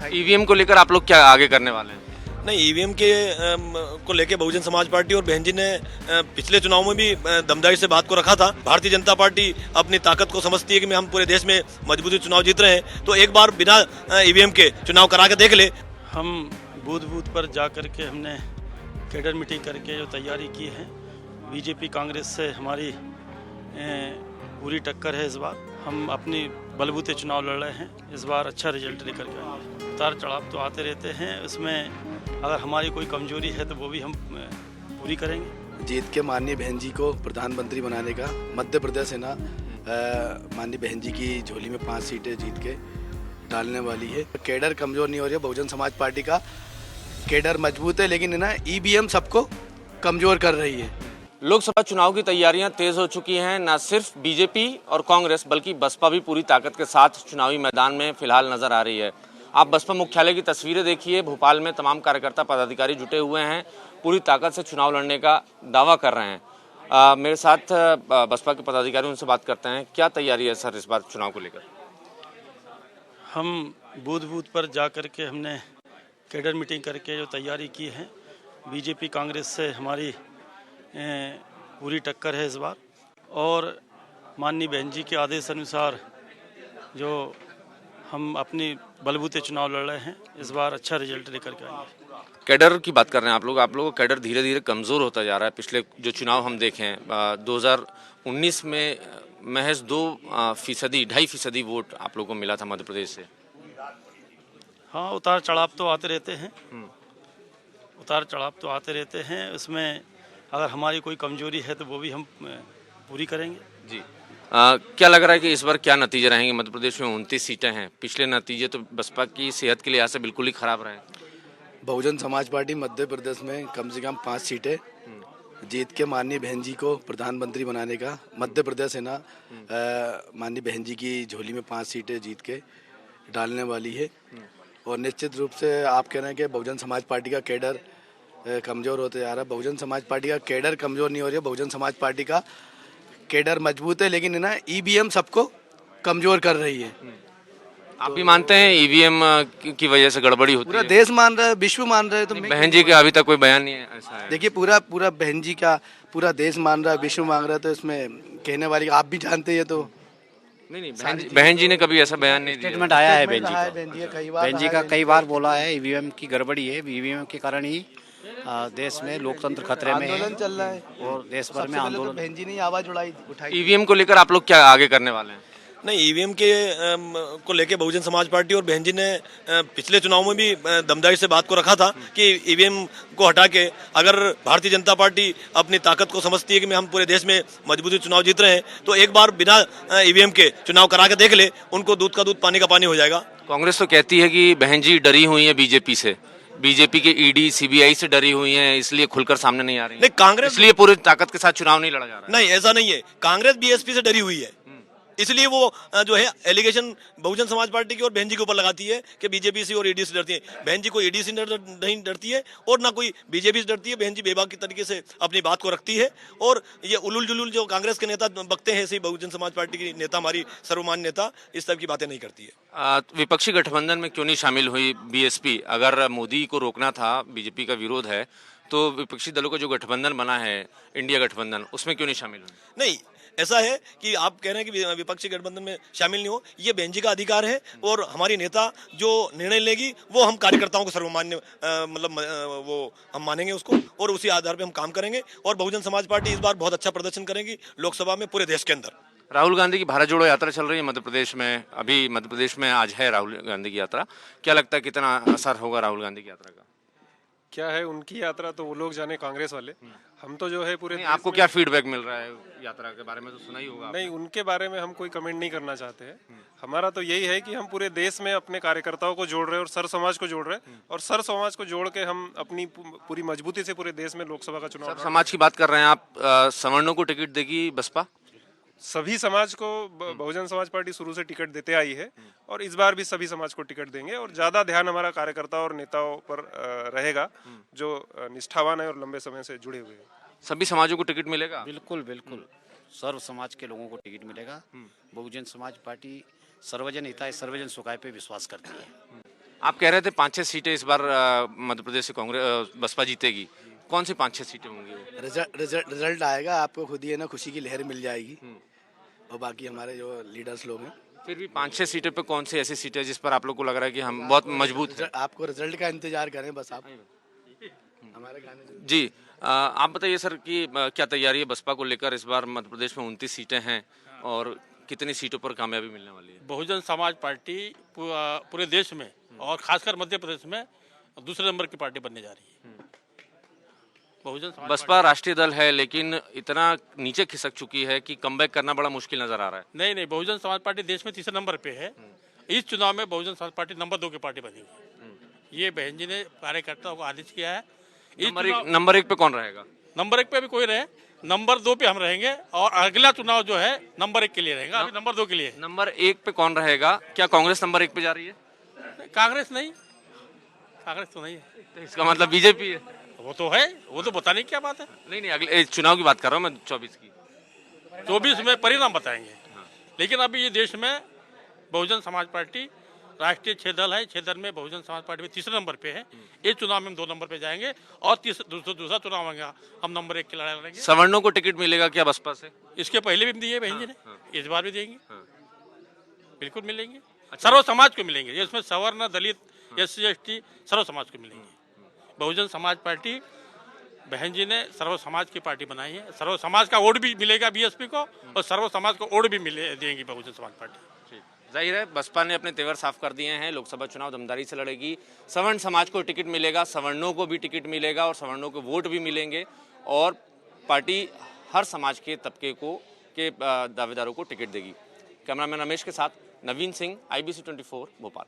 उठाई। ईवीएम को लेकर आप लोग क्या आगे करने वाले हैं? नहीं, ईवीएम के को लेके बहुजन समाज पार्टी और बहन जी ने पिछले चुनाव में भी दमदारी से बात को रखा था। भारतीय जनता पार्टी अपनी ताकत को समझती है कि हम पूरे देश में मजबूती चुनाव जीत रहे हैं, तो एक बार बिना ईवीएम के चुनाव करा के देख ले। हम बूथ बूथ पर जा करके हमने कैडर मीटिंग करके जो तैयारी की है, बीजेपी कांग्रेस से हमारी पूरी टक्कर है। इस बार हम अपनी बलबूते चुनाव लड़ रहे हैं, इस बार अच्छा रिजल्ट लेकर के आएंगे। उतार चढ़ाव तो आते रहते हैं, उसमें अगर हमारी कोई कमजोरी है तो वो भी हम पूरी करेंगे। जीत के माननीय बहन जी को प्रधानमंत्री बनाने का मध्य प्रदेश सेना माननीय बहन जी की झोली में 5 सीटें जीत के डालने वाली है। कैडर कमजोर नहीं हो रही है, बहुजन समाज पार्टी का कैडर मजबूत है, लेकिन ना ईवीएम सबको कमजोर कर रही है। लोकसभा चुनाव की तैयारियां तेज हो चुकी हैं। न सिर्फ बीजेपी और कांग्रेस बल्कि बसपा भी पूरी ताकत के साथ चुनावी मैदान में फिलहाल नजर आ रही है। आप बसपा मुख्यालय की तस्वीरें देखिए, भोपाल में तमाम कार्यकर्ता पदाधिकारी जुटे हुए हैं, पूरी ताकत से चुनाव लड़ने का दावा कर रहे हैं। मेरे साथ बसपा के पदाधिकारी, उनसे बात करते हैं। क्या तैयारी है सर इस बार चुनाव को लेकर? हम बूथ बूथ पर जा करके हमने कैडर मीटिंग करके जो तैयारी की है, बीजेपी कांग्रेस से हमारी पूरी टक्कर है इस बार, और माननीय बहन जी के आदेश अनुसार जो हम अपनी बलबूते चुनाव लड़ रहे हैं, इस बार अच्छा रिजल्ट लेकर के आएंगे। कैडर की बात कर रहे हैं आप लोग का कैडर धीरे धीरे कमज़ोर होता जा रहा है। पिछले जो चुनाव हम देखें 2019 में महज 2.5% वोट आप लोगों को मिला था मध्य प्रदेश से। हाँ, उतार चढ़ाव तो आते रहते हैं, उतार चढ़ाव तो आते रहते हैं, उसमें अगर हमारी कोई कमजोरी है तो वो भी हम पूरी करेंगे। जी, क्या लग रहा है कि इस बार क्या नतीजे रहेंगे? मध्य प्रदेश में 29 सीटें हैं, पिछले नतीजे तो बसपा की सेहत के लिहाज से बिल्कुल ही खराब रहे। बहुजन समाज पार्टी मध्य प्रदेश में कम से कम 5 सीटें जीत के माननीय बहन जी को प्रधानमंत्री बनाने का मध्य प्रदेश सेना माननीय बहन जी की झोली में 5 सीटें जीत के डालने वाली है। और निश्चित रूप से आप कह रहे हैं कि बहुजन समाज पार्टी का कैडर कमजोर होते जा रहा है। बहुजन समाज पार्टी का कैडर कमजोर नहीं हो रही है, बहुजन समाज पार्टी का कैडर मजबूत है, लेकिन ना ईवीएम सबको कमजोर कर रही है। आप भी मानते हैं ईवीएम की वजह से गड़बड़ी होती है? पूरा देश मान रहा है, विश्व मान रहा है। तो बहन जी का अभी तक कोई बयान नहीं है ऐसा है? देखिए, पूरा बहन जी का पूरा देश मान रहा है, विश्व मांग रहा है, तो इसमें कहने वाली आप भी जानते हैं। तो नहीं, बहन जी ने कभी ऐसा बयान नहीं दिया। स्टेटमेंट आया है बहन जी का, बहन जी का कई बार बोला है ईवीएम की गड़बड़ी है, ईवीएम के कारण ही देश में लोकतंत्र खतरे में आंदोलन चल रहा है और देश भर में आंदोलन। बहन जी ने आवाज उठाई। ईवीएम को लेकर आप लोग क्या आगे करने वाले हैं? नहीं, ईवीएम के को लेके बहुजन समाज पार्टी और बहन जी ने पिछले चुनाव में भी दमदारी से बात को रखा था कि ईवीएम को हटा के अगर भारतीय जनता पार्टी अपनी ताकत को समझती है कि हम पूरे देश में मजबूती चुनाव जीत रहे हैं, तो एक बार बिना ईवीएम के चुनाव करा के देख ले, उनको दूध का दूध पानी का पानी हो जाएगा। कांग्रेस तो कहती है कि बहन जी डरी हुई है बीजेपी से, बीजेपी के ईडी सीबीआई से डरी हुई है, इसलिए खुलकर सामने नहीं आ रही। नहीं, कांग्रेस इसलिए पूरी ताकत के साथ चुनाव नहीं लड़ा जा रहा। नहीं, ऐसा नहीं है। कांग्रेस बीएसपी से डरी हुई है, इसलिए वो जो है एलिगेशन बहुजन समाज पार्टी की और बहन जी के ऊपर लगाती है कि बीजेपी से और ईडी से डरती है। बहन जी कोई ईडी से नहीं डरती है और ना कोई बीजेपी से डरती है। बहन जी बेबाक की तरीके से अपनी बात को रखती है, और ये उलुल जुलुल जो कांग्रेस के नेता बकते हैं, ऐसे ही बहुजन समाज पार्टी की नेता, हमारी सर्वमान्य नेता, इस तरह की बातें नहीं करती है। विपक्षी गठबंधन में क्यों नहीं शामिल हुई बीएसपी? अगर मोदी को रोकना था, बीजेपी का विरोध है, तो विपक्षी दलों का जो गठबंधन बना है इंडिया गठबंधन, उसमें क्यों नहीं शामिल हुई? नहीं, ऐसा है कि आप कह रहे हैं कि विपक्षी गठबंधन में शामिल नहीं हो, ये बहन जी का अधिकार है, और हमारी नेता जो निर्णय लेगी वो हम कार्यकर्ताओं को सर्वमान्य वो हम मानेंगे उसको, और उसी आधार पे हम काम करेंगे। और बहुजन समाज पार्टी इस बार बहुत अच्छा प्रदर्शन करेगी लोकसभा में पूरे देश के अंदर। राहुल गांधी की भारत जोड़ो यात्रा चल रही है मध्य प्रदेश में, अभी मध्य प्रदेश में आज है राहुल गांधी की यात्रा। क्या लगता है कितना असर होगा राहुल गांधी की यात्रा का? क्या है उनकी यात्रा तो वो लोग जाने, कांग्रेस वाले। हम तो जो है पूरे आपको क्या फीडबैक मिल रहा है यात्रा के बारे में? तो सुना ही होगा। नहीं, उनके बारे में हम कोई कमेंट नहीं करना चाहते हैं। हमारा तो यही है कि हम पूरे देश में अपने कार्यकर्ताओं को जोड़ रहे हैं और सर समाज को जोड़ रहे हैं, और सर समाज को जोड़ के हम अपनी पूरी मजबूती से पूरे देश में लोकसभा का चुनाव। समाज की बात कर रहे हैं आप, सवर्णों को टिकट देगी बसपा? सभी समाज को बहुजन समाज पार्टी शुरू से टिकट देते आई है, और इस बार भी सभी समाज को टिकट देंगे, और ज्यादा ध्यान हमारा कार्यकर्ताओं और नेताओं पर रहेगा जो निष्ठावान है और लंबे समय से जुड़े हुए हैं। सभी समाजों को टिकट मिलेगा? बिल्कुल बिल्कुल, सर्व समाज के लोगों को टिकट मिलेगा। बहुजन समाज पार्टी सर्वजन हिताय सर्वजन सुखाय पे विश्वास करती है। आप कह रहे थे 5-6 सीटें इस बार मध्य प्रदेश से कांग्रेस बसपा जीतेगी, कौन सी 5-6 सीटें होंगी वो? रिजल्ट आएगा, आपको खुद ही है ना खुशी की लहर मिल जाएगी। और बाकी हमारे जो लीडर्स लोग हैं, फिर भी 5-6 सीटें पे कौन सी ऐसी सीटें जिस पर आप लोग को लग रहा है कि हम बहुत मजबूत हैं? आपको रिजल्ट का इंतजार करें बस आप हमारे गाने से। जी आप बताइए सर कि क्या तैयारी है बसपा को लेकर? इस बार मध्य प्रदेश में 29 सीटें हैं और कितनी सीटों पर कामयाबी मिलने वाली है? बहुजन समाज पार्टी पूरे देश में और खासकर मध्य प्रदेश में दूसरे नंबर की पार्टी बनने जा रही है। बहुजन समाज बसपा राष्ट्रीय दल है लेकिन इतना नीचे खिसक चुकी है कि कमबैक करना बड़ा मुश्किल नजर आ रहा है। नहीं, बहुजन समाज पार्टी देश में तीसरे नंबर पे है। इस चुनाव में बहुजन समाज पार्टी नंबर 2 की पार्टी बनी हुई है। ये बहन जी ने कार्यकर्ताओं को आदेश किया है। नंबर एक पे कौन रहेगा? नंबर 1 पे भी कोई रहे, नंबर 2 पे हम रहेंगे और अगला चुनाव जो है नंबर 1 के लिए रहेगा, अभी नंबर 2 के लिए। नंबर 1 पे कौन रहेगा? क्या कांग्रेस नंबर 1 पे जा रही है? कांग्रेस नहीं, कांग्रेस तो नहीं है। तो इसका मतलब बीजेपी है? वो तो है, वो तो बताने की क्या बात है। नहीं, अगले चुनाव की बात कर रहा हूँ मैं, 24 की। 24 में परिणाम बताएंगे। लेकिन अभी ये देश में बहुजन समाज पार्टी राष्ट्रीय 6 दल है, 6 दल में बहुजन समाज पार्टी में तीसरे नंबर पे है। इस चुनाव में हम 2 नंबर पे जाएंगे और दूसरा चुनाव आएगा हम नंबर 1 की लड़ाई लड़ेंगे। सवर्णों को टिकट मिलेगा क्या बसपा से? इसके पहले भी दिए बहन जी ने, इस बार भी देंगे, बिल्कुल मिलेंगे। सर्व समाज को मिलेंगे, इसमें सवर्ण, दलित, SC ST सर्व समाज को मिलेंगे। बहुजन समाज पार्टी बहन जी ने सर्व समाज की पार्टी बनाई है। सर्व समाज का वोट भी मिलेगा BSP को और सर्व समाज को वोट भी देंगी बहुजन समाज पार्टी। जाहिर है बसपा ने अपने तेवर साफ कर दिए हैं, लोकसभा चुनाव दमदारी से लड़ेगी। सवर्ण समाज को टिकट मिलेगा, सवर्णों को भी टिकट मिलेगा और सवर्णों को वोट भी मिलेंगे और पार्टी हर समाज के तबके को के दावेदारों को टिकट देगी। कैमरामैन रमेश के साथ नवीन सिंह, IBC 24 भोपाल।